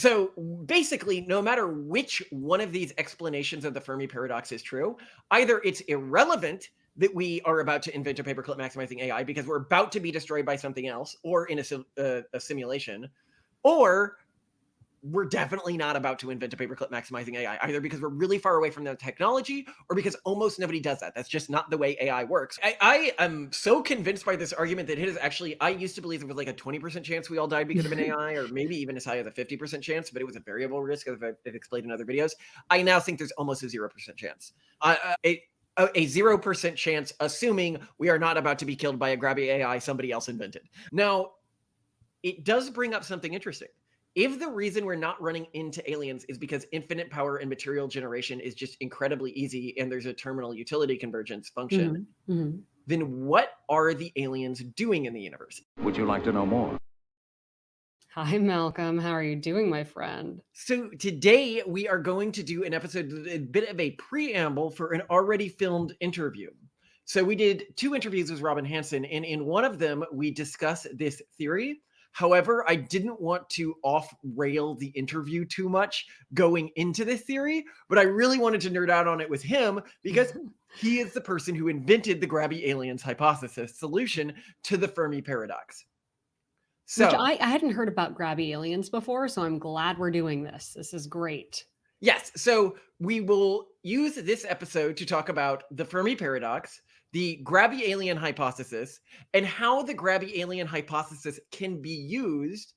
So basically, no matter which one of these explanations of the Fermi paradox is true, either it's irrelevant that we are about to invent a paperclip maximizing AI because we're about to be destroyed by something else or in a simulation, or we're definitely not about to invent a paperclip maximizing AI, either because we're really far away from the technology or because almost nobody does that. That's just not the way AI works. I am so convinced by this argument that it is actually, I used to believe there was like a 20% chance we all died because of an AI, or maybe even as high as a 50% chance, but it was a variable risk, as I've explained in other videos. I now think there's almost a 0% chance. A 0% chance, assuming we are not about to be killed by a Grabby AI somebody else invented. Now, it does bring up something interesting. If the reason we're not running into aliens is because infinite power and material generation is just incredibly easy and there's a terminal utility convergence function, then what are the aliens doing in the universe? Would you like to know more? Hi, Malcolm. How are you doing, my friend? So today we are going to do an episode, a bit of a preamble for an already filmed interview. So we did 2 interviews with Robin Hanson, and in one of them we discuss this theory. However, I didn't want to off-rail the interview too much going into this theory, but I really wanted to nerd out on it with him because he is the person who invented the Grabby Aliens Hypothesis solution to the Fermi Paradox. Which So, I hadn't heard about Grabby Aliens before, so I'm glad we're doing this. This is great. yes, so we will use this episode to talk about the Fermi Paradox, the Grabby Alien Hypothesis, and how the Grabby Alien Hypothesis can be used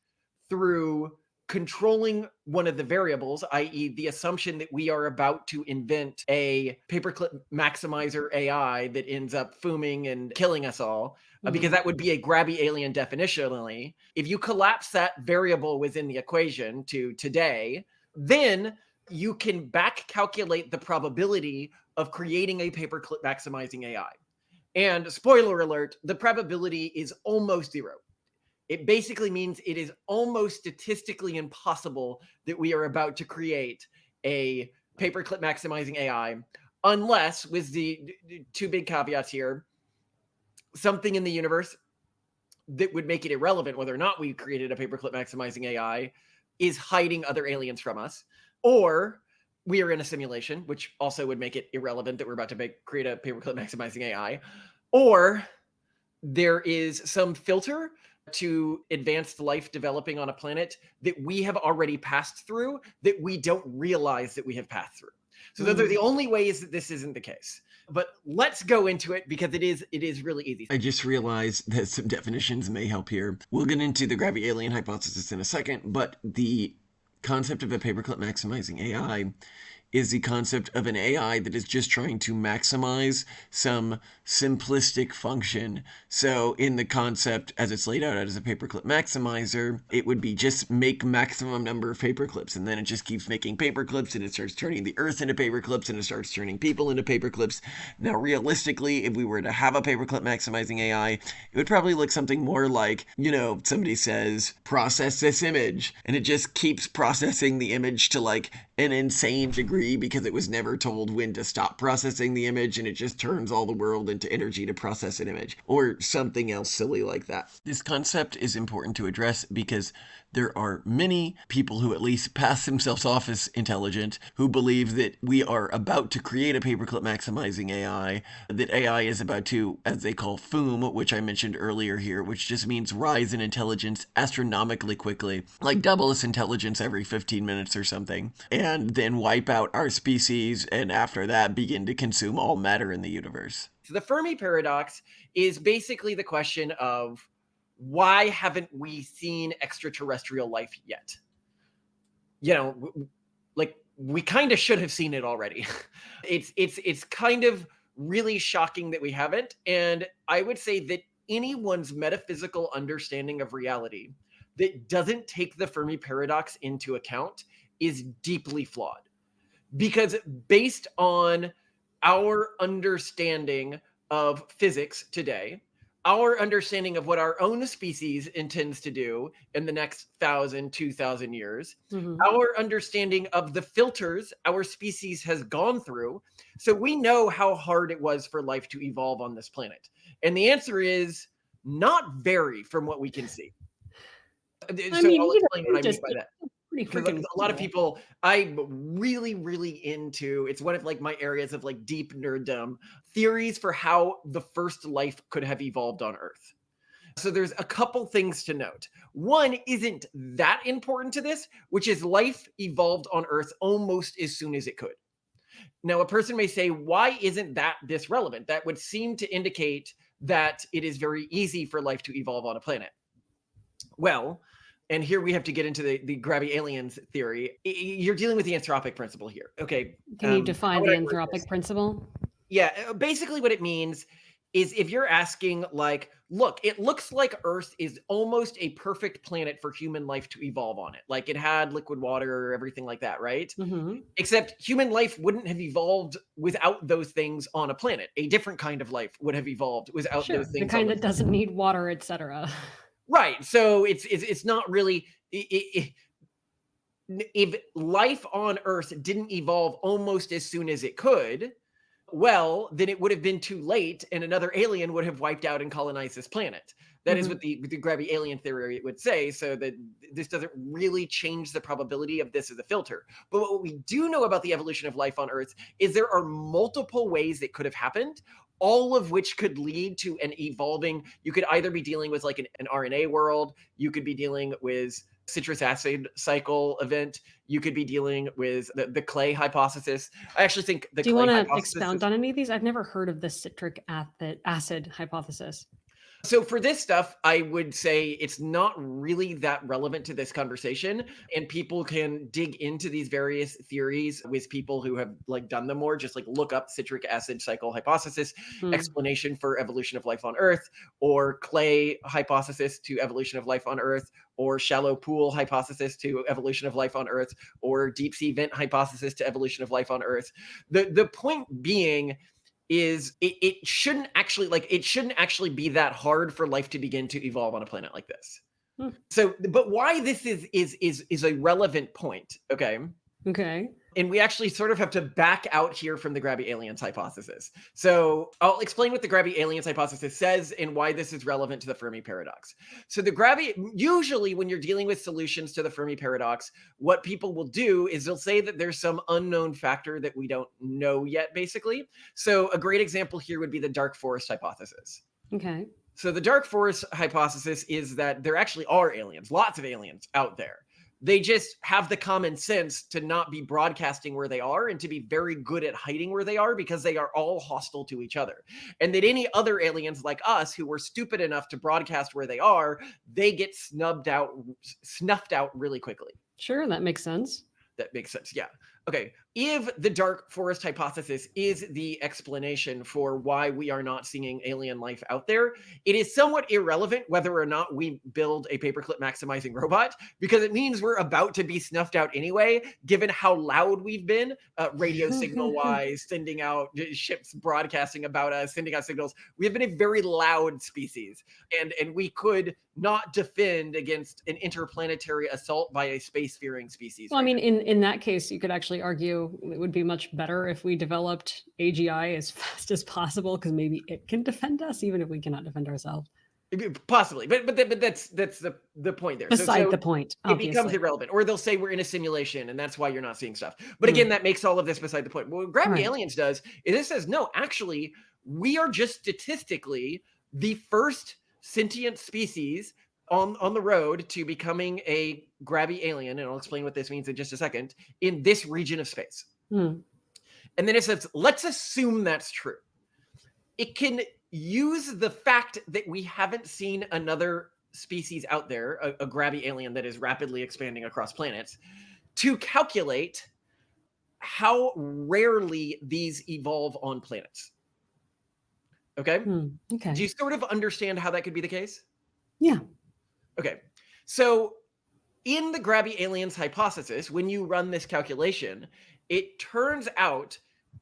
through controlling one of the variables, i.e. the assumption that we are about to invent a paperclip maximizer AI that ends up fooming and killing us all, because that would be a Grabby alien definitionally. If you collapse that variable within the equation to today, then you can back calculate the probability of creating a paperclip maximizing AI. And spoiler alert, the probability is almost 0. It basically means it is almost statistically impossible that we are about to create a paperclip maximizing AI, unless, with the 2 big caveats here, something in the universe that would make it irrelevant whether or not we created a paperclip maximizing AI is hiding other aliens from us, or we are in a simulation, which also would make it irrelevant that we're about to create a paperclip maximizing AI, or there is some filter to advanced life developing on a planet that we have already passed through that we don't realize that we have passed through. So those are the only ways that this isn't the case. But let's go into it because it is really easy. I just realized that some definitions may help here. We'll get into the Grabby Alien Hypothesis in a second, but the concept of a paperclip maximizing AI is the concept of an AI that is just trying to maximize some simplistic function. So in the concept, as it's laid out as a paperclip maximizer, it would be just make maximum number of paperclips, and then it just keeps making paperclips, and it starts turning the earth into paperclips, and it starts turning people into paperclips. Now, realistically, if we were to have a paperclip maximizing AI, it would probably look something more like, somebody says, process this image, and it just keeps processing the image to like an insane degree because it was never told when to stop processing the image, and it just turns all the world into energy to process an image, or something else silly like that. This concept is important to address because there are many people who at least pass themselves off as intelligent who believe that we are about to create a paperclip maximizing AI, that AI is about to, as they call foom, which I mentioned earlier here, which just means rise in intelligence astronomically quickly, like double its intelligence every 15 minutes or something, and then wipe out our species, and after that begin to consume all matter in the universe. So the Fermi paradox is basically the question of, why haven't we seen extraterrestrial life yet? Like we kind of should have seen it already. It's kind of really shocking that we haven't. And I would say that anyone's metaphysical understanding of reality that doesn't take the Fermi paradox into account is deeply flawed. Because based on our understanding of physics today, our understanding of what our own species intends to do in the next 1,000, 2,000 years, our understanding of the filters our species has gone through. So we know how hard it was for life to evolve on this planet. And the answer is not very from what we can see. So I'll explain what I mean by that. Pretty because freaking a lot of cool. people, I'm really, really into, it's one of like my areas of like deep nerddom, theories for how the first life could have evolved on Earth. So there's a couple things to note. One isn't that important to this, which is life evolved on Earth almost as soon as it could. Now, a person may say, why isn't that this relevant? That would seem to indicate that it is very easy for life to evolve on a planet. Well, and here we have to get into the Grabby aliens theory. You're dealing with the anthropic principle here. Okay. Can you How define would the I word this? anthropic principle? Yeah, basically what it means is if you're asking like, look, it looks like Earth is almost a perfect planet for human life to evolve on it. Like it had liquid water, everything like that, right? Hmm. Except human life wouldn't have evolved without those things on a planet. A different kind of life would have evolved without those Sure, the things on kind the that doesn't need water, etc. right. So it's not really if life on Earth didn't evolve almost as soon as it could, well, then it would have been too late, and another alien would have wiped out and colonized this planet. That is what Hmm. the Grabby alien theory would say. So that this doesn't really change the probability of this as a filter. But what we do know about the evolution of life on Earth is there are multiple ways it could have happened, all of which could lead to an evolving. You could either be dealing with like an RNA world, you could be dealing with citrus acid cycle event, you could be dealing with the clay hypothesis. I actually think the Do you clay want to hypothesis expound is on any of these? I've never heard of the citric acid hypothesis. so for this stuff, I would say it's not really that relevant to this conversation, and people can dig into these various theories with people who have like done them more. Just like look up citric acid cycle hypothesis, Hmm. explanation for evolution of life on Earth, or clay hypothesis to evolution of life on Earth, or shallow pool hypothesis to evolution of life on Earth, or deep sea vent hypothesis to evolution of life on Earth. The point being is it shouldn't actually be that hard for life to begin to evolve on a planet like this. Hmm. So, but why this is a relevant point, okay? Okay. And we actually sort of have to back out here from the Grabby aliens hypothesis. So I'll explain what the Grabby aliens hypothesis says and why this is relevant to the Fermi paradox. So the Grabby, usually when you're dealing with solutions to the Fermi paradox, what people will do is they'll say that there's some unknown factor that we don't know yet, basically. So a great example here would be the dark forest hypothesis. Okay. So the dark forest hypothesis is that there actually are aliens, lots of aliens out there. They just have the common sense to not be broadcasting where they are and to be very good at hiding where they are because they are all hostile to each other. And that any other aliens like us who were stupid enough to broadcast where they are, they get snuffed out really quickly. Sure, that makes sense. That makes sense. Yeah. Okay. If the dark forest hypothesis is the explanation for why we are not seeing alien life out there, it is somewhat irrelevant whether or not we build a paperclip maximizing robot, because it means we're about to be snuffed out anyway, given how loud we've been, radio signal wise, sending out ships broadcasting about us, sending out signals. We have been a very loud species, and we could not defend against an interplanetary assault by a spacefaring species. Well, I right mean, in that case, you could actually argue it would be much better if we developed AGI as fast as possible, because maybe it can defend us, even if we cannot defend ourselves. Possibly, but that's the point there. Beside So the point, it becomes obviously. irrelevant, or they'll say we're in a simulation, and that's why you're not seeing stuff. But Mm, again, that makes all of this beside the point. What Grabby right. Aliens does is it says no, actually, we are just statistically the first sentient species on the road to becoming a Grabby alien, and I'll explain what this means in just a second, in this region of space. Mm, And then it says, let's assume that's true. It can use the fact that we haven't seen another species out there, a Grabby alien that is rapidly expanding across planets, to calculate how rarely these evolve on planets. Okay? Do okay. you sort of understand how that could be the case? Yeah. Okay. So in the Grabby aliens hypothesis, when you run this calculation, it turns out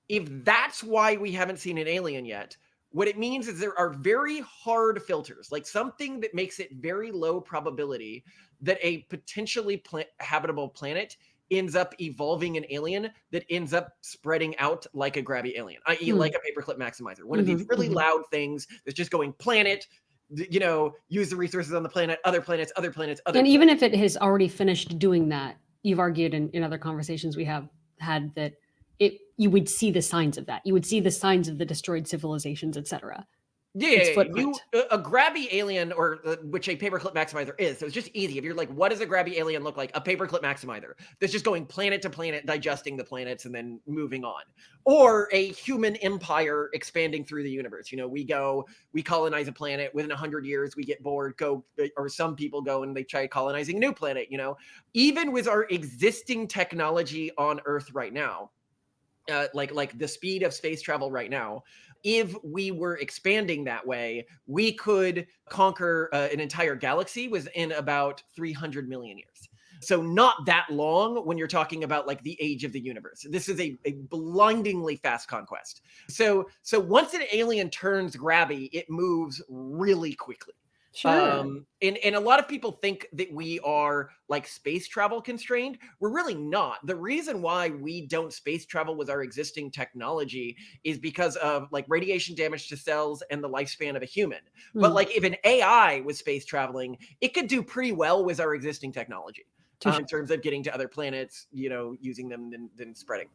if that's why we haven't seen an alien yet, what it means is there are very hard filters, like something that makes it very low probability that a potentially habitable planet ends up evolving an alien that ends up spreading out like a Grabby alien, i.e., Mm, like a paperclip maximizer, one of these really loud things that's just going planet, use the resources on the planet, other planets, other planets, other And planets. even if it has already finished doing that, you've argued in other conversations we have had that you would see the signs of that. You would see the signs of the destroyed civilizations, etc. Its footprint. A grabby alien, or which a paperclip maximizer is. So it's just easy. If you're like, what does a grabby alien look like? A paperclip maximizer that's just going planet to planet, digesting the planets and then moving on. Or a human empire expanding through the universe. You know, we colonize a planet. Within 100 years, we get bored, or some people go and they try colonizing a new planet, you know. Even with our existing technology on Earth right now, like the speed of space travel right now, if we were expanding that way, we could conquer an entire galaxy within about 300 million years. So not that long when you're talking about like the age of the universe. This is a blindingly fast conquest. So once an alien turns grabby, it moves really quickly. Sure. And a lot of people think that we are like space travel constrained. We're really not. The reason why we don't space travel with our existing technology is because of like radiation damage to cells and the lifespan of a human. But like if an AI was space traveling, it could do pretty well with our existing technology in terms of getting to other planets, you know, using them then spreading.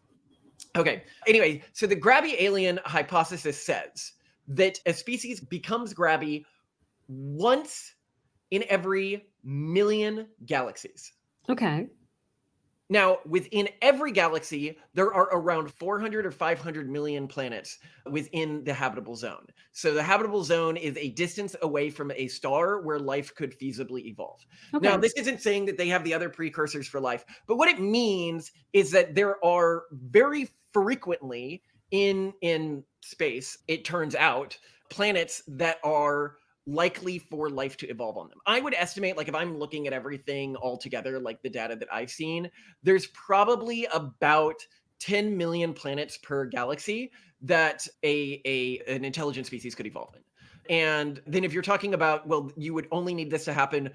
Okay. Anyway, so the Grabby Alien Hypothesis says that a species becomes grabby once in every million galaxies. Okay. Now, within every galaxy, there are around 400 or 500 million planets within the habitable zone. So the habitable zone is a distance away from a star where life could feasibly evolve. Okay. Now, this isn't saying that they have the other precursors for life, but what it means is that there are very frequently in space, it turns out, planets that are likely for life to evolve on them. I would estimate, like if I'm looking at everything all together, like the data that I've seen, there's probably about 10 million planets per galaxy that an intelligent species could evolve in. And then if you're talking about, well, you would only need this to happen,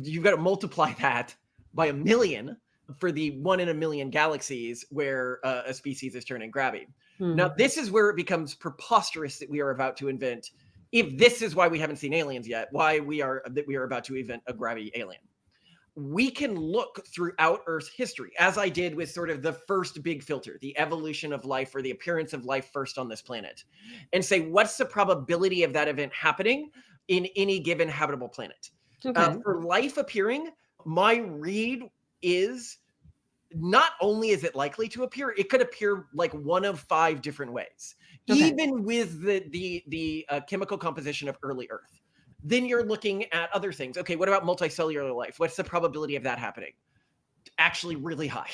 you've got to multiply that by 1 million for the 1 in a million galaxies where a species is turning grabby. Now, this is where it becomes preposterous that we are about to invent, if this is why we haven't seen aliens yet, why we are about to invent a grabby alien. We can look throughout Earth's history, as I did with sort of the first big filter, the evolution of life or the appearance of life first on this planet, and say, what's the probability of that event happening in any given habitable planet? Okay. For life appearing, my read is not only is it likely to appear, it could appear like one of 5 different ways. Okay. Even with the chemical composition of early Earth. Then you're looking at other things. Okay, what about multicellular life? What's the probability of that happening? Actually, really high.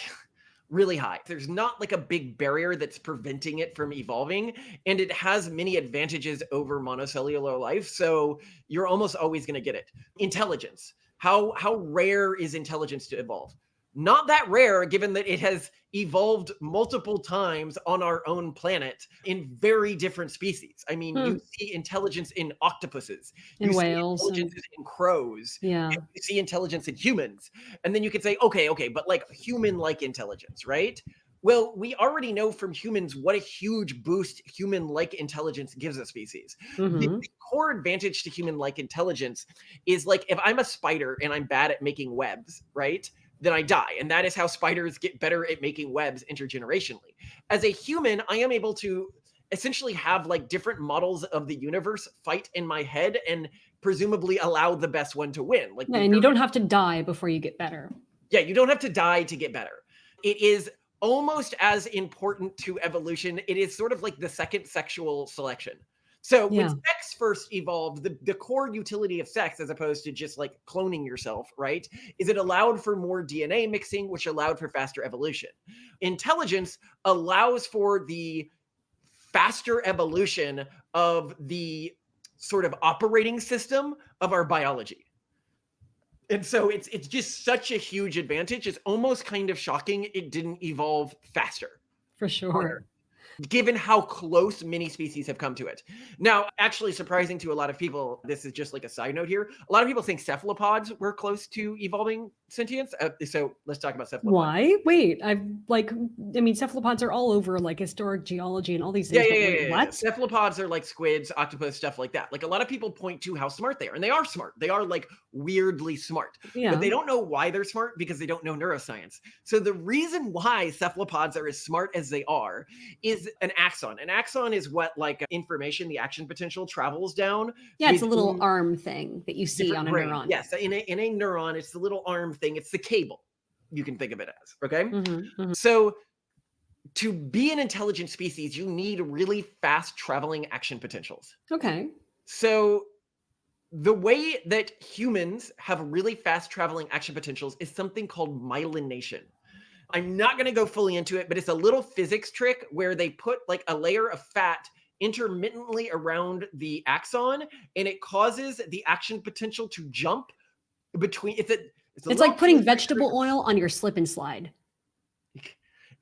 Really high. There's not like a big barrier that's preventing it from evolving, and it has many advantages over monocellular life, so you're almost always going to get it. Intelligence. How rare is intelligence to evolve? Not that rare, given that it has evolved multiple times on our own planet in very different species. I mean, you see intelligence in octopuses, in whales, see intelligence in crows, yeah. You see intelligence in humans. And then you could say, okay, but like human-like intelligence, right? Well, we already know from humans what a huge boost human-like intelligence gives a species. The core advantage to human-like intelligence is like, if I'm a spider and I'm bad at making webs, right? Then I die. And that is how spiders get better at making webs intergenerationally. As a human, I am able to essentially have like different models of the universe fight in my head and presumably allow the best one to win. Like, and you don't have to die before you get better. Yeah, you don't have to die to get better. It is almost as important to evolution. It is sort of like the second sexual selection. So when sex first evolved, the core utility of sex, as opposed to just like cloning yourself, right, is it allowed for more DNA mixing, which allowed for faster evolution. Intelligence allows for the faster evolution of the sort of operating system of our biology. And so it's just such a huge advantage. It's almost kind of shocking it didn't evolve faster. For sure. Given how close many species have come to it. Now, actually surprising to a lot of people, this is just like a side note here, a lot of people think cephalopods were close to evolving sentience. So let's talk about cephalopods. Why? Wait, cephalopods are all over like historic geology and all these Yeah, things. yeah, but yeah, wait, yeah, yeah. what? Cephalopods are like squids, octopus, stuff like that. Like a lot of people point to how smart they are, and they are smart. They are like weirdly smart, Yeah. but they don't know why they're smart because they don't know neuroscience. So the reason why cephalopods are as smart as they are is an axon. An axon is what like information, the action potential travels down. Yeah, it's a little within arm thing that you see different on a brain. neuron. Yes, in a neuron, it's the little arm thing. It's the cable. You can think of it as, okay? Mhm. So to be an intelligent species, you need really fast traveling action potentials. Okay. So the way that humans have really fast traveling action potentials is something called myelination. I'm not going to go fully into it, but it's a little physics trick where they put like a layer of fat intermittently around the axon, and it causes the action potential to jump between. It's It's like putting vegetable oil on your slip and slide.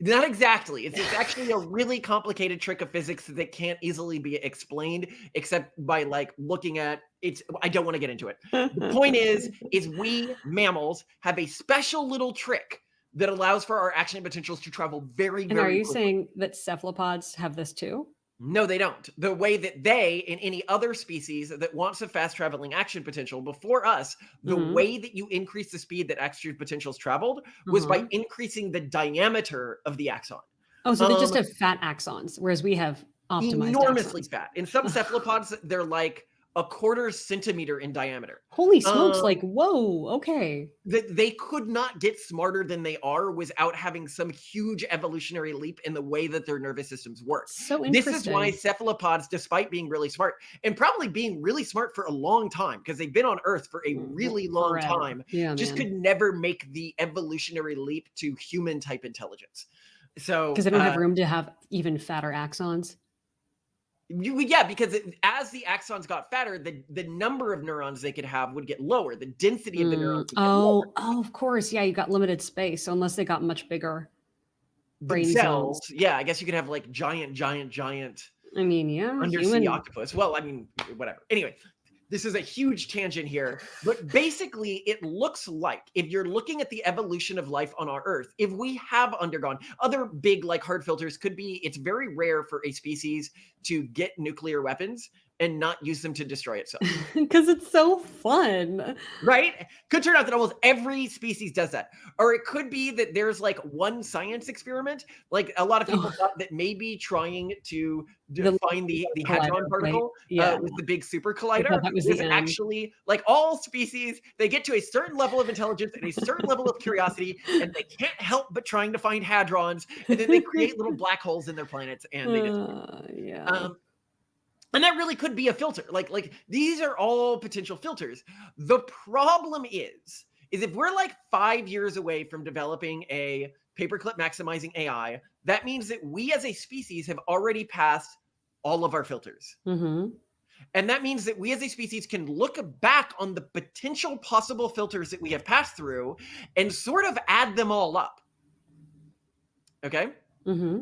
Not exactly. It's actually a really complicated trick of physics that can't easily be explained except by like looking at it. I don't want to get into it. The point is we mammals have a special little trick that allows for our action potentials to travel very, And very are you quickly. saying that cephalopods have this too? No, they don't. The way that they and any other species that wants a fast traveling action potential before us, the Mhm. way that you increase the speed that action potentials traveled was by increasing the diameter of the axon. Oh, so they just have fat axons, whereas we have optimized Enormously axons. fat. In some cephalopods, they're like a quarter centimeter in diameter. Holy smokes, like, whoa, okay. That they could not get smarter than they are without having some huge evolutionary leap in the way that their nervous systems work. So This interesting. is why cephalopods, despite being really smart, and probably being really smart for a long time, because they've been on Earth for a really long Forever. time, Yeah, just man. could never make the evolutionary leap to human type intelligence. So Because they don't have room to have even fatter axons. yeah, because as the axons got fatter, the number of neurons they could have would get lower. The density of the neurons would get lower. Oh, of course. Yeah, you got limited space. So unless they got much bigger brain Themselves, zones. yeah, I guess you could have like giant I mean, yeah, undersea octopus. Well, I mean, whatever. Anyway, this is a huge tangent here, but basically it looks like if you're looking at the evolution of life on our Earth, if we have undergone other big like hard filters could be, it's very rare for a species to get nuclear weapons and not use them to destroy itself. Because it's so fun. Right? Could turn out that almost every species does that. Or it could be that there's like one science experiment. Like a lot of people thought that maybe trying to find the hadron particle was the big super collider. That was It's the end. actually like all species, they get to a certain level of intelligence and a certain level of curiosity, and they can't help but trying to find hadrons. And then they create little black holes in their planets and they get yeah. and that really could be a filter. Like these are all potential filters. The problem is if we're like 5 years away from developing a paperclip maximizing AI, that means that we as a species have already passed all of our filters. Mm-hmm. And that means that we as a species can look back on the potential possible filters that we have passed through and sort of add them all up. Okay? Mm-hmm.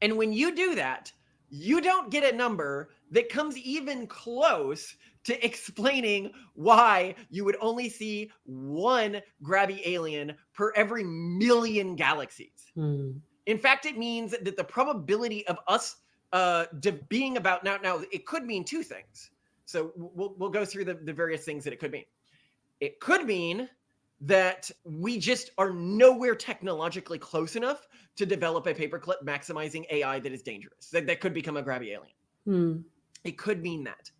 And when you do that, you don't get a number that comes even close to explaining why you would only see one Grabby alien per every million galaxies. In fact, it means that the probability of us being about now it could mean two things. So we'll go through the various things that it could mean. It could mean that we just are nowhere technologically close enough to develop a paperclip maximizing AI that is dangerous. That could become a Grabby alien. It could mean that.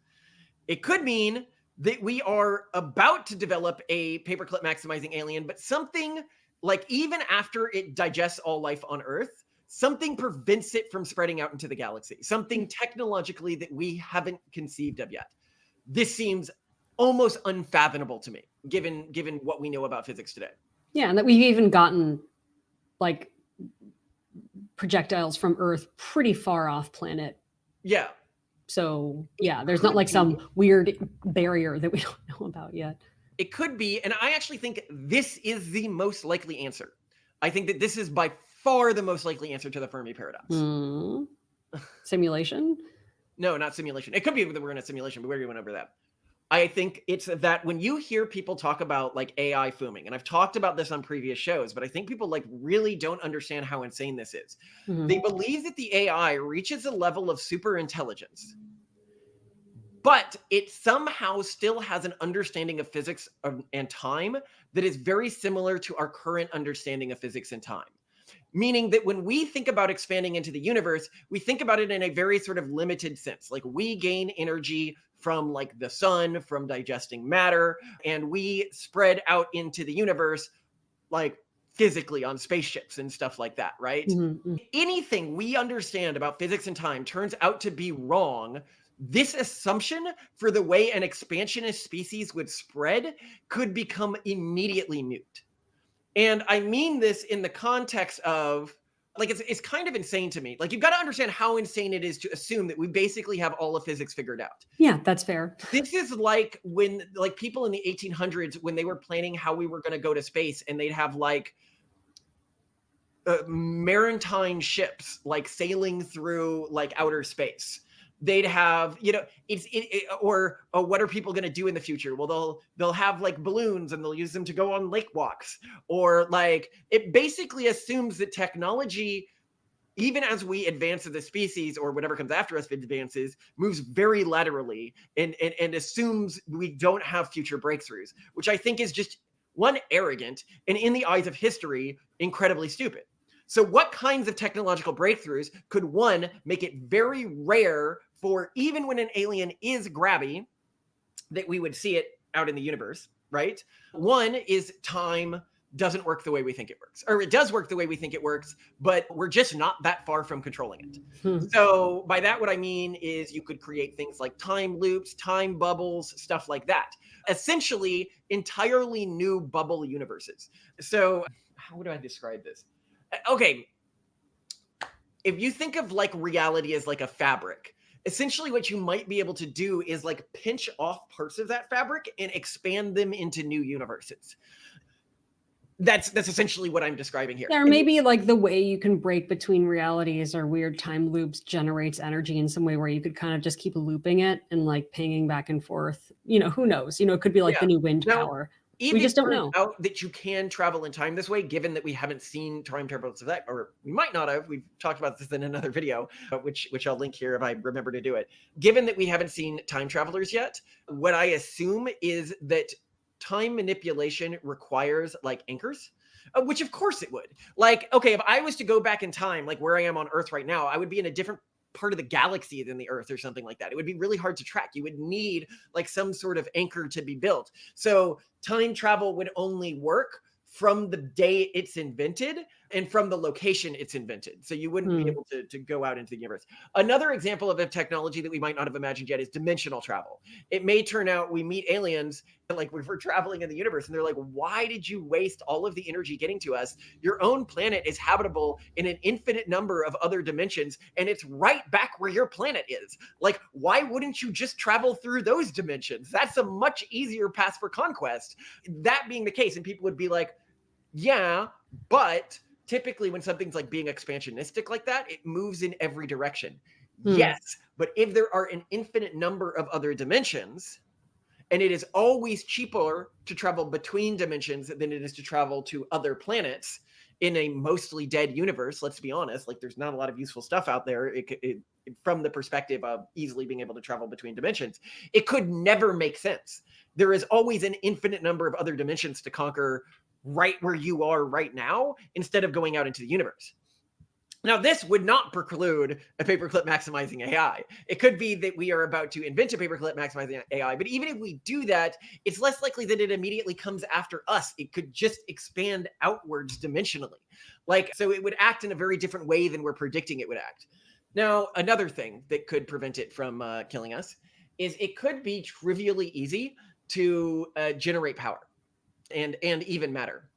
It could mean that we are about to develop a paperclip maximizing alien, but something like even after it digests all life on Earth, something prevents it from spreading out into the galaxy. Something technologically that we haven't conceived of yet. This seems almost unfathomable to me, given what we know about physics today. Yeah, and that we've even gotten like projectiles from Earth pretty far off planet. Yeah. So yeah, there's not like some weird barrier that we don't know about yet. It could be, and I actually think this is the most likely answer. I think that this is by far the most likely answer to the Fermi Paradox. Simulation? No, not simulation. It could be that we're in a simulation, but we already went over that. I think it's that when you hear people talk about like AI booming, and I've talked about this on previous shows, but I think people like really don't understand how insane this is. They Mhm. believe that the AI reaches a level of super intelligence, but it somehow still has an understanding of physics and time that is very similar to our current understanding of physics and time. Meaning that when we think about expanding into the universe, we think about it in a very sort of limited sense. Like we gain energy from like the sun, from digesting matter, and we spread out into the universe like physically on spaceships and stuff like that, right? Mhm, mm. Anything we understand about physics and time turns out to be wrong. This assumption for the way an expansionist species would spread could become immediately moot. And I mean this in the context of like it's kind of insane to me. Like you've got to understand how insane it is to assume that we basically have all of physics figured out. Yeah, that's fair. This is like when like people in the 1800s when they were planning how we were going to go to space and they'd have like maritime ships like sailing through like outer space. They'd have, you know, or what are people going to do in the future? Well, they'll have like balloons and they'll use them to go on lake walks, or like it basically assumes that technology, even as we advance as a species or whatever comes after us advances, moves very laterally and assumes we don't have future breakthroughs, which I think is just one, arrogant, and in the eyes of history, incredibly stupid. So, what kinds of technological breakthroughs could one make it very rare for even when an alien is grabby that we would see it out in the universe, right? One is time doesn't work the way we think it works, or it does work the way we think it works, but we're just not that far from controlling it. Hmm. So, by that, what I mean is you could create things like time loops, time bubbles, stuff like that. Essentially, entirely new bubble universes. So, how would I describe this? Okay, if you think of like reality as like a fabric, essentially what you might be able to do is like pinch off parts of that fabric and expand them into new universes. That's essentially what I'm describing here. Yeah, or maybe like the way you can break between realities or weird time loops generates energy in some way where you could kind of just keep looping it and like pinging back and forth. You know, who knows? You know, it could be like Yeah. the new wind Now, power. if We it just don't turns know. out that you can travel in time this way, given that we haven't seen time travel to that, or we might not have, we've talked about this in another video, which I'll link here if I remember to do it. Given that we haven't seen time travelers yet, what I assume is that time manipulation requires like anchors. Which of course it would. Like, okay, if I was to go back in time, like where I am on Earth right now, I would be in a different part of the galaxy than the Earth or something like that. It would be really hard to track. You would need like some sort of anchor to be built. So time travel would only work from the day it's invented and from the location it's invented. So you wouldn't be Hmm. able to go out into the universe. Another example of a technology that we might not have imagined yet is dimensional travel. It may turn out we meet aliens like we're traveling in the universe and they're like, why did you waste all of the energy getting to us? Your own planet is habitable in an infinite number of other dimensions and it's right back where your planet is. Like, why wouldn't you just travel through those dimensions? That's a much easier path for conquest. That being the case, and people would be like, yeah, but typically when something's like being expansionistic like that, it moves in every direction. Hmm. Yes, but if there are an infinite number of other dimensions, and it is always cheaper to travel between dimensions than it is to travel to other planets in a mostly dead universe. Let's be honest, like there's not a lot of useful stuff out there. From the perspective of easily being able to travel between dimensions, it could never make sense. There is always an infinite number of other dimensions to conquer right where you are right now instead of going out into the universe. Now, this would not preclude a paperclip maximizing AI. It could be that we are about to invent a paperclip maximizing AI, but even if we do that, it's less likely that it immediately comes after us. It could just expand outwards dimensionally. Like, so it would act in a very different way than we're predicting it would act. Now, another thing that could prevent it from killing us is it could be trivially easy to generate power and even matter.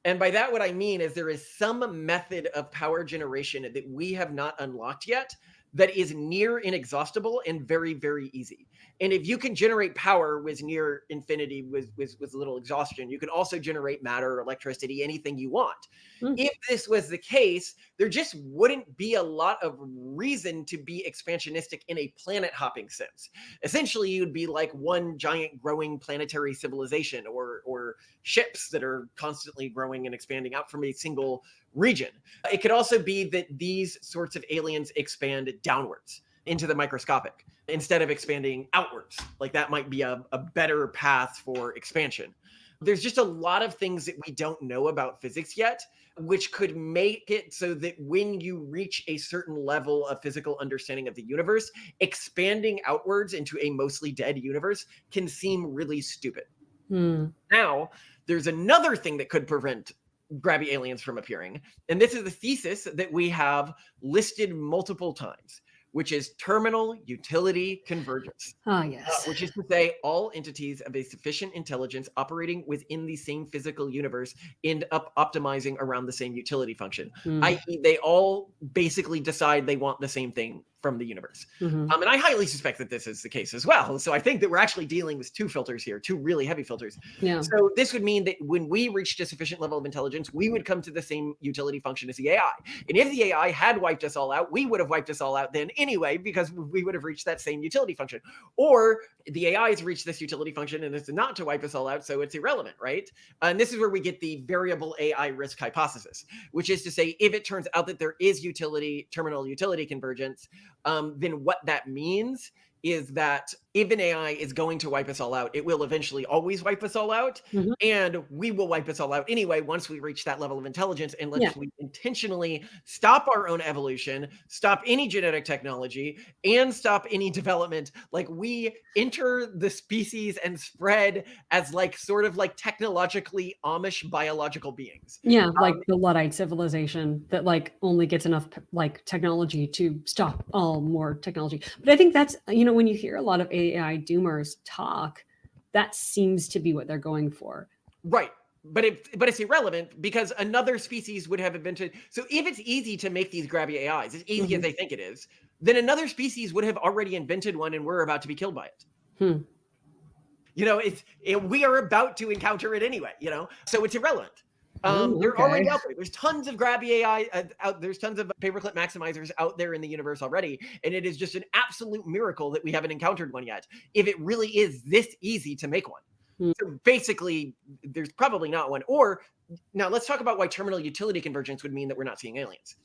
And by that, what I mean is there is some method of power generation that we have not unlocked yet that is near inexhaustible and very, very easy. And if you can generate power with near infinity with little exhaustion, you can also generate matter, electricity, anything you want. If this was the case, there just wouldn't be a lot of reason to be expansionistic in a planet hopping sense. Essentially, you'd be like one giant growing planetary civilization, or ships that are constantly growing and expanding out from a single region. It could also be that these sorts of aliens expand downwards into the microscopic instead of expanding outwards. Like that might be a better path for expansion. There's just a lot of things that we don't know about physics yet, which could make it so that when you reach a certain level of physical understanding of the universe, expanding outwards into a mostly dead universe can seem really stupid. Now, there's another thing that could prevent Grabby aliens from appearing, and this is the thesis that we have listed multiple times, which is terminal utility convergence. Yes. Which is to say, all entities of a sufficient intelligence operating within the same physical universe end up optimizing around the same utility function, i.e., they all basically decide they want the same thing from the universe. And I highly suspect that this is the case as well. So I think that we're actually dealing with two filters here, two really heavy filters. Yeah. So this would mean that when we reached a sufficient level of intelligence, we would come to the same utility function as the AI. And if the AI had wiped us all out, we would have wiped us all out then anyway, because we would have reached that same utility function. Or the AI has reached this utility function and it's not to wipe us all out, so it's irrelevant, right? And this is where we get the variable AI risk hypothesis, which is to say, if it turns out that there is terminal utility convergence, then what that means is that if an AI is going to wipe us all out, it will eventually always wipe us all out. And we will wipe us all out anyway once we reach that level of intelligence, unless we intentionally stop our own evolution, stop any genetic technology, and stop any development. Like we enter the species and spread as like sort of like technologically Amish biological beings. Yeah, like the Luddite civilization that like only gets enough like technology to stop all more technology. But I think that's, when you hear a lot of AI doomers talk, that seems to be what they're going for. Right. But it's irrelevant because another species would have invented. So if it's easy to make these grabby AIs, as easy as they think it is, then another species would have already invented one and we're about to be killed by it. We are about to encounter it anyway, so it's irrelevant. They're already out there. There's tons of grabby AI out. There's tons of paperclip maximizers out there in the universe already. And it is just an absolute miracle that we haven't encountered one yet, if it really is this easy to make one. So basically, there's probably not one. Or now let's talk about why terminal utility convergence would mean that we're not seeing aliens.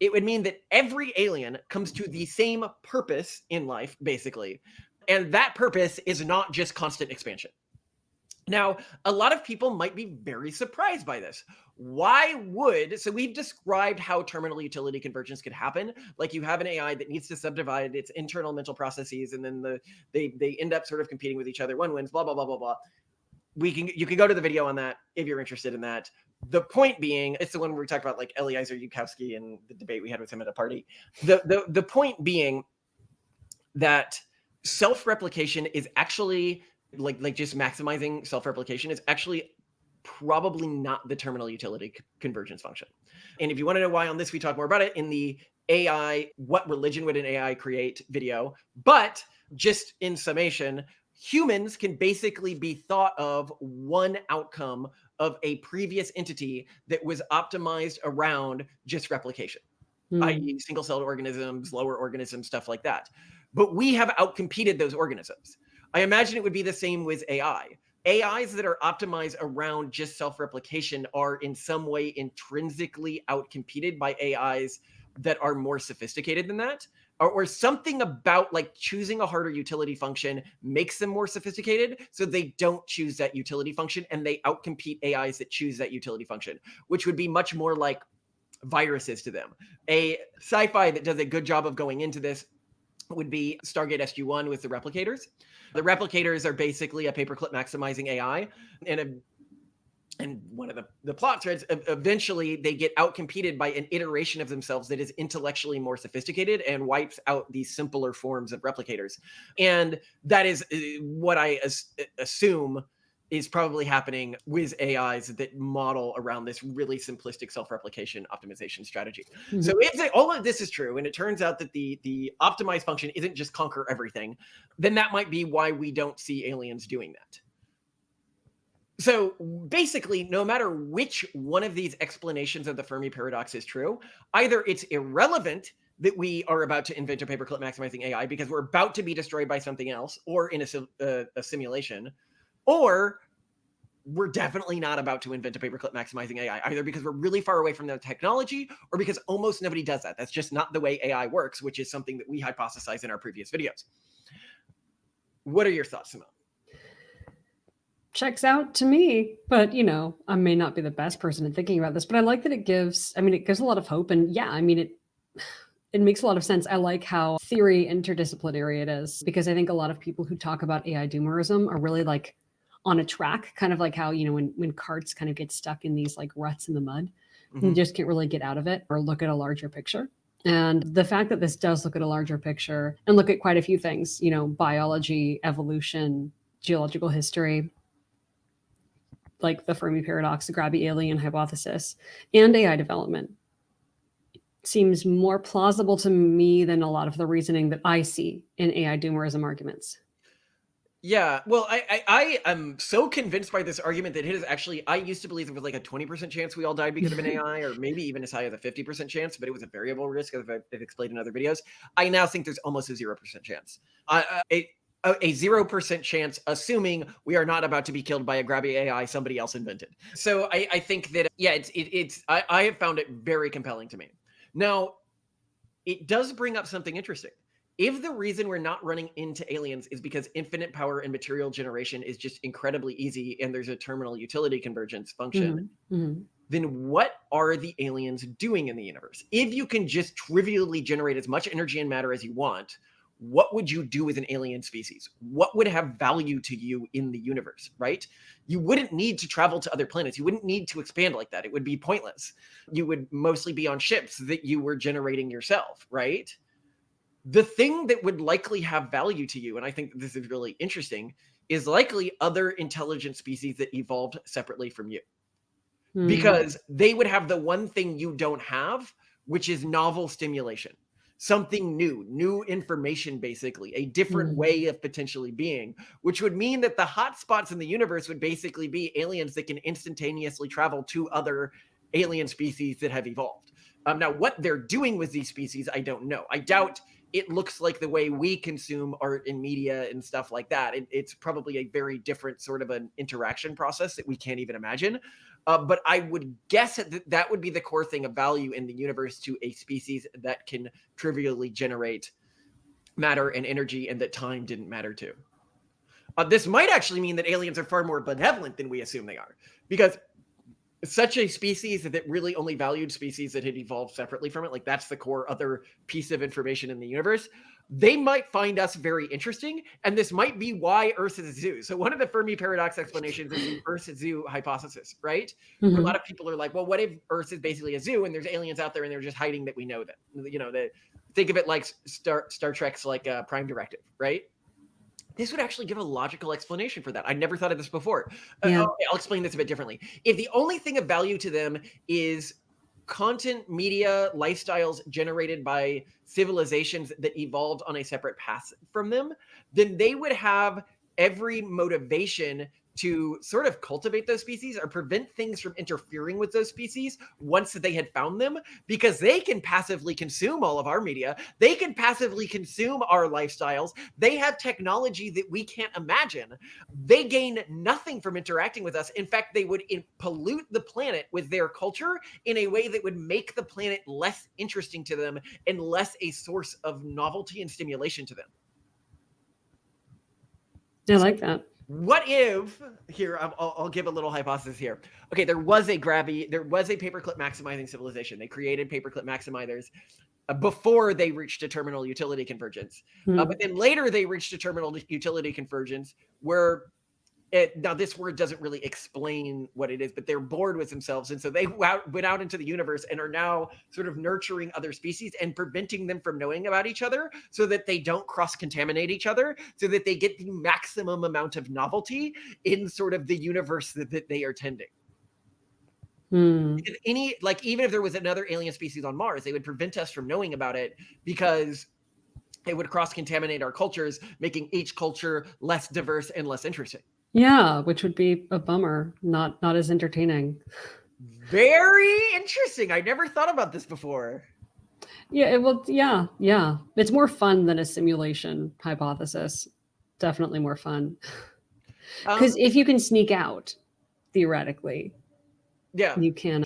It would mean that every alien comes to the same purpose in life, basically. And that purpose is not just constant expansion. Now, a lot of people might be very surprised by this. So we've described how terminal utility convergence could happen. Like you have an AI that needs to subdivide its internal mental processes, and then they end up sort of competing with each other. One wins, blah, blah, blah, blah, blah. You can go to the video on that if you're interested in that. The point being, it's the one where we talked about like Eliezer Yudkowsky and the debate we had with him at a party. The point being that self-replication is actually like just maximizing self-replication is actually probably not the terminal utility convergence function. And if you want to know why on this, we talk more about it in the AI, what religion would an AI create video. But just in summation, humans can basically be thought of one outcome of a previous entity that was optimized around just replication, i.e. single-celled organisms, lower organisms, stuff like that. But we have outcompeted those organisms. I imagine it would be the same with AI. AIs that are optimized around just self-replication are in some way intrinsically outcompeted by AIs that are more sophisticated than that, or something about like choosing a harder utility function makes them more sophisticated, so they don't choose that utility function and they outcompete AIs that choose that utility function, which would be much more like viruses to them. A sci-fi that does a good job of going into this would be Stargate SG-1 with the replicators. The replicators are basically a paperclip maximizing AI, and one of the plot threads, eventually they get outcompeted by an iteration of themselves that is intellectually more sophisticated and wipes out these simpler forms of replicators. And that is what I assume is probably happening with AIs that model around this really simplistic self-replication optimization strategy. So if all of this is true, and it turns out that the optimized function isn't just conquer everything, then that might be why we don't see aliens doing that. So basically, no matter which one of these explanations of the Fermi paradox is true, either it's irrelevant that we are about to invent a paperclip maximizing AI because we're about to be destroyed by something else or in a simulation, or we're definitely not about to invent a paperclip maximizing AI, either because we're really far away from the technology or because almost nobody does that. That's just not the way AI works, which is something that we hypothesized in our previous videos. What are your thoughts, Simone? Checks out to me, but I may not be the best person in thinking about this, but I like that it gives a lot of hope. And yeah, it makes a lot of sense. I like how theory interdisciplinary it is, because I think a lot of people who talk about AI doomerism are really like on a track, kind of like how, when carts kind of get stuck in these like ruts in the mud, you just can't really get out of it or look at a larger picture. And the fact that this does look at a larger picture and look at quite a few things, biology, evolution, geological history, like the Fermi Paradox, the Grabby Alien Hypothesis, and AI development, seems more plausible to me than a lot of the reasoning that I see in AI doomerism arguments. Yeah, well, I am so convinced by this argument that it is actually, I used to believe there was like a 20% chance we all died because of an AI, or maybe even as high as a 50% chance, but it was a variable risk, as I've explained in other videos. I now think there's almost a 0% chance. A 0% chance, assuming we are not about to be killed by a Grabby AI somebody else invented. So I think that, yeah, I have found it very compelling to me. Now, it does bring up something interesting. If the reason we're not running into aliens is because infinite power and material generation is just incredibly easy and there's a terminal utility convergence function, then what are the aliens doing in the universe? If you can just trivially generate as much energy and matter as you want, what would you do with an alien species? What would have value to you in the universe, right? You wouldn't need to travel to other planets. You wouldn't need to expand like that. It would be pointless. You would mostly be on ships that you were generating yourself, right? The thing that would likely have value to you, and I think this is really interesting, is likely other intelligent species that evolved separately from you. Because they would have the one thing you don't have, which is novel stimulation. Something new information, basically, a different way of potentially being, which would mean that the hotspots in the universe would basically be aliens that can instantaneously travel to other alien species that have evolved. Now, what they're doing with these species, I don't know. I doubt it looks like the way we consume art and media and stuff like that. It's probably a very different sort of an interaction process that we can't even imagine. But I would guess that would be the core thing of value in the universe to a species that can trivially generate matter and energy and that time didn't matter to. This might actually mean that aliens are far more benevolent than we assume they are, because such a species that really only valued species that had evolved separately from it, like that's the core other piece of information in the universe, they might find us very interesting, and this might be why Earth is a zoo. So one of the Fermi paradox explanations is the Earth zoo hypothesis, right? Where a lot of people are like, well, what if Earth is basically a zoo and there's aliens out there and they're just hiding that we know them? Think of it like Star Trek's like Prime Directive, right? This would actually give a logical explanation for that. I never thought of this before. Yeah. Okay, I'll explain this a bit differently. If the only thing of value to them is content, media, lifestyles generated by civilizations that evolved on a separate path from them, then they would have every motivation to sort of cultivate those species or prevent things from interfering with those species once they had found them, because they can passively consume all of our media. They can passively consume our lifestyles. They have technology that we can't imagine. They gain nothing from interacting with us. In fact, they would pollute the planet with their culture in a way that would make the planet less interesting to them and less a source of novelty and stimulation to them. I like that. What if, here, I'll give a little hypothesis here. Okay, there was a paperclip maximizing civilization. They created paperclip maximizers before they reached a terminal utility convergence. But then later they reached a terminal utility convergence where Now this word doesn't really explain what it is, but they're bored with themselves, and so they went out into the universe and are now sort of nurturing other species and preventing them from knowing about each other, so that they don't cross-contaminate each other, so that they get the maximum amount of novelty in sort of the universe that they are tending. Because even if there was another alien species on Mars, they would prevent us from knowing about it because it would cross-contaminate our cultures, making each culture less diverse and less interesting. Yeah, which would be a bummer, not as entertaining. Very interesting. I never thought about this before. Yeah, yeah. It's more fun than a simulation hypothesis. Definitely more fun. Because if you can sneak out, theoretically, yeah, you can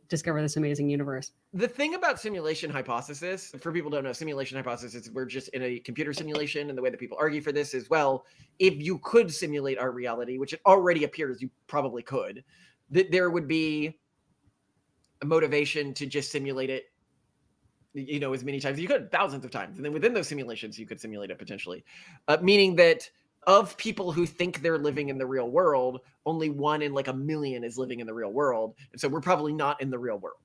discover this amazing universe. The thing about simulation hypothesis, for people who don't know, simulation hypothesis, we're just in a computer simulation, and the way that people argue for this is, well, if you could simulate our reality, which it already appears you probably could, that there would be a motivation to just simulate it, as many times as you could, thousands of times. And then within those simulations, you could simulate it potentially. Meaning that of people who think they're living in the real world, only 1 in like a million is living in the real world. And so we're probably not in the real world.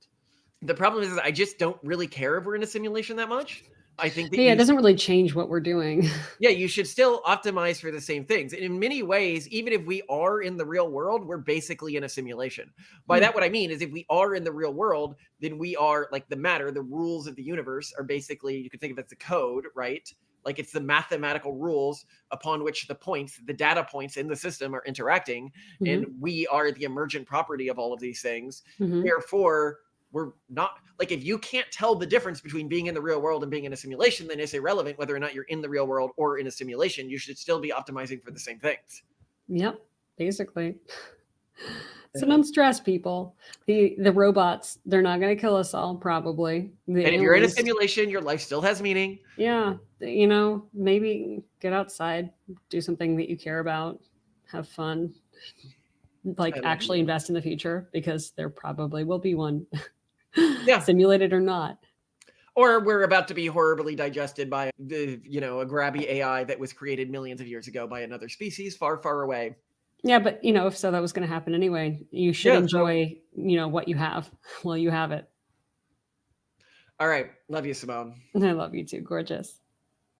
The problem is I just don't really care if we're in a simulation that much. I think that it doesn't really change what we're doing. Yeah, you should still optimize for the same things. And in many ways, even if we are in the real world, we're basically in a simulation. By that, what I mean is if we are in the real world, then we are like the matter, the rules of the universe are basically, you can think of it as the code, right? Like it's the mathematical rules upon which the data points in the system are interacting. And we are the emergent property of all of these things. Therefore, we're not, like, if you can't tell the difference between being in the real world and being in a simulation, then it's irrelevant whether or not you're in the real world or in a simulation. You should still be optimizing for the same things. Yep, basically. So don't stress, people. The robots, they're not going to kill us all, probably. And if you're in a simulation, your life still has meaning. Yeah, maybe get outside, do something that you care about, have fun, like actually invest in the future, because there probably will be one. Yeah. Simulated or not. Or we're about to be horribly digested by a grabby AI that was created millions of years ago by another species far, far away. Yeah, but if so, that was going to happen anyway. You should enjoy, what you have while you have it. All right. Love you, Simone. I love you too. Gorgeous.